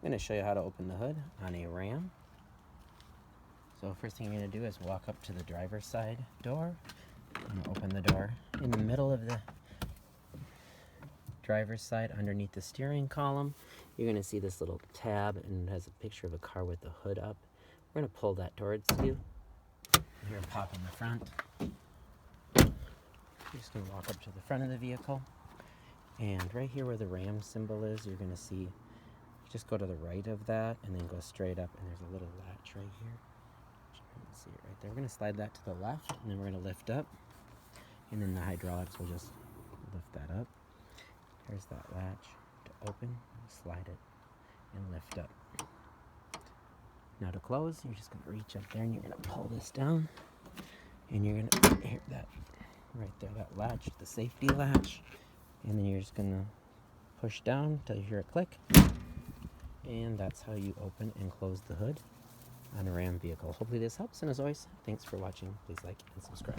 I'm going to show you how to open the hood on a Ram. So first thing you're going to do is walk up to the driver's side door and open the door. In the middle of the driver's side, underneath the steering column, you're going to see this little tab, and it has a picture of a car with the hood up. We're going to pull that towards you. You're going to pop in the front. You're just going to walk up to the front of the vehicle, and right here where the Ram symbol is, you're going to see, just go to the right of that and then go straight up, and there's a little latch right here. You can see it right there. We're going to slide that to the left, and then we're going to lift up, and then the hydraulics will just lift that up. Here's that latch to open, slide it, and lift up. Now to close, you're just going to reach up there and you're going to pull this down, and you're going to hear that right there, that latch, the safety latch, and then you're just going to push down until you hear a click, and that's how you open and close the hood on a Ram vehicle. Hopefully this helps, and as always, thanks for watching. Please like and subscribe.